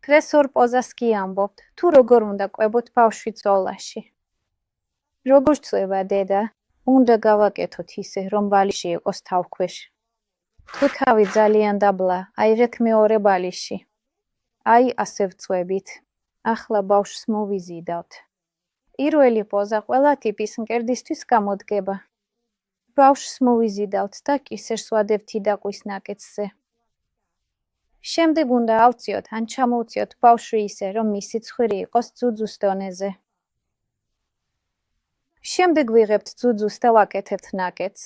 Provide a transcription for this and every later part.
დღეს ორ პოზას კი ამბობთ, თუ როგორ უნდა ყვებოთ ბავშვი ძოლაში. როგორ წვევა დედა, უნდა გავაკეთოთ ისე, რომ ბალიში იყოს თავქვეშ. თუ თავი ძალიან დაბლა, აიღეთ მეორე ბალიში. აი ასე ვწვევით. ახლა ბავშვს მოვიზიდავთ. პირველი პოზა ყველა ტიპის მკერდისთვის გამოდგება. ბავშვს მოვიზიდავთ და კისერს ვადევთ იდაყვის ნაკეთზე. შემდეგ უნდა ავწიოთ ან ჩამოვწიოთ ბავშვი ისე, რომ მისი ცხვირი იყოს ძუძუს დონეზე. შემდეგ ვიღებთ ძუძუს და ვაკეთებთ ნაკეთს.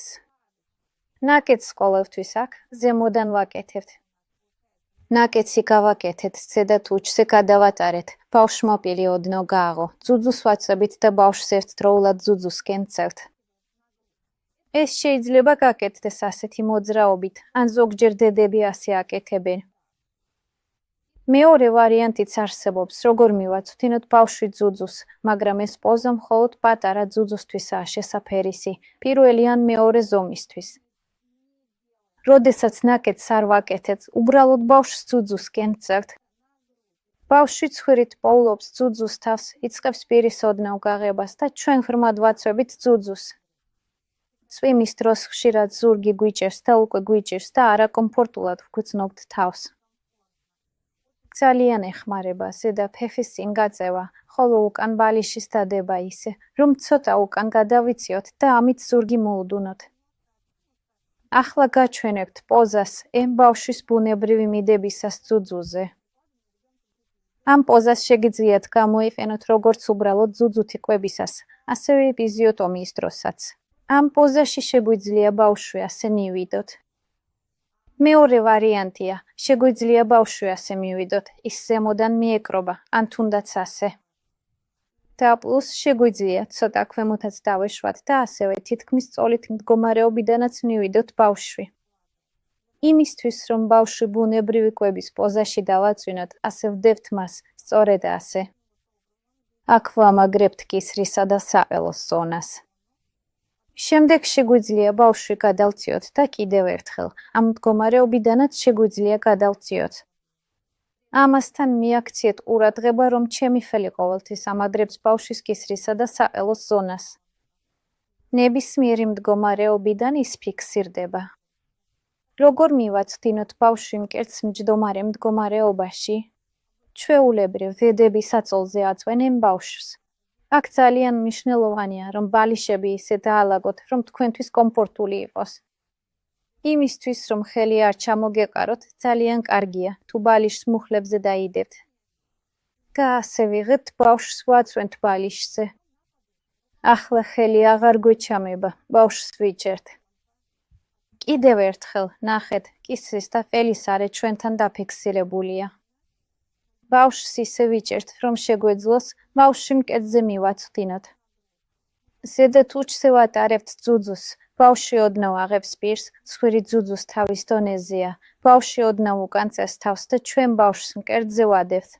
ნაკეთს ყოველთვის აქ ზემოდან ვაკეთებთ. ნაკეთსი გავაკეთეთ, ზედა თუჩზე გადავატარეთ, ბავშვმა პერიოდნო გააღო, ძუძუს ვაცვებით და ბავშვს ერთდროულად ძუძუსკენ წევთ. ეს შეიძლება გაკეთდეს ასეთი მოძრაობით, ან ზოგჯერ დედები ასე აკეთებენ. მეორე ვარიანტიც არსებობს, როგორ მივაწვდინოთ ბავშვი ძუძუს, მაგრამ ეს პოზა მხოლოდ პატარა ძუძუსთვისაა შესაფერისი, პირველი ან მეორე ზომისთვის. როდესაც ნაკეთს არ ვაკეთეთ, უბრალოდ ბავშვს ძუძუსკენ წევთ. ბავშვი ცხვირით პოულობს ძუძუს თავს, იწყებს პირის ოდნავ გაღებას და ჩვენ ღრმად ვაცვებით ძუძუს. წვიმის დროს ხშირად ზურგი გვიჭერს და უკვე გვიჭირს და არაკომფორტულად ვგრძნობთ თავს. ძალიან ეხმარება ზედა ფეხის წინ გაწევა, ხოლო უკან ბალიშის დადება ისე, რომ ცოტა უკან გადავიციოთ და ამით ზურგი მოუდუნოთ. ახლა გაჩვენებთ პოზას ემ ბავშვის ბუნებრივი მიდებისას ძუძუზე. ამ პოზას შეგიძლიათ გამოიყენოთ როგორც უბრალოდ ძუძუთი ყვებისას, ასევე ეპიზიოტომიის დროსაც. ამ პოზაში შეგვიძლია ბავშვი ასე მივიდოთ. მეორე ვარიანტია, შეგვიძლია ბავშვი ასე მივიდოთ, ის ზემოდან მიეკრობა, ან თუნდაც ასე. და პლუს შეგვიძლია ცოტა ქვემოთაც დავეშვათ და ასევე თითქმის სწორით მდგომარეობიდანაც მივიდოთ ბავშვი. იმისთვის, რომ ბავშვი ბუნებრივი კვების პოზაში დავაწვინოთ, ასე ვდებთ მას, სწორედ ასე. აქ ვამაგრებთ კისრისა და საყელოს ზონას. შემდეგ შეგვიძლია ბავშვი გადავწიოთ და კიდევ ერთხელ, ამ მდგომარეობიდანაც შეგვიძლია გადავწიოთ. ამასთან მიაქციეთ ყურადღება, რომ ჩემი ხელი ყოველთვის ამაგრებს ბავშვის კისრისა და საყელოს ზონას. ნებისმიერი მდგომარეობიდან ის ფიქსირდება. როგორ მივაწვდინოთ ბავშვი მკერდს მჯდომარე მდგომარეობაში? ჩვეულებრივ დედები საწოლზე აწვენენ ბავშვს. აქ ძალიან მნიშვნელოვანია, რომ ბალიშები ისე დაალაგოთ, რომ თქვენთვის კომფორტული იყოს. იმისთვის, რომ ხელი არ ჩამოგეყაროთ, ძალიან კარგია, თუ ბალიშს მუხლებზე დაიდებთ. და ასე ვიღებთ ბავშვს ვაწვენთ ბალიშზე. ახლა ხელი აღარ გვეჩამება, ბავშვს ვიჭერთ. კიდევ ერთხელ, ნახეთ, კისრის და ყელის არე ჩვენთან დაფიქსირებულია. ბავშვს ისე ვიჭერთ, რომ შეგვეძლოს ბავშვი მკერდზე მივაწვდინოთ. ზედა თუჩზე ვატარებთ ძუძუს, ბავშვი ოდნავ აღებს პირს, ცხვირი ძუძუს თავის დონეზეა, ბავშვი ოდნავ უკან წეს თავს და ჩვენ ბავშვს მკერდზე ვადევთ.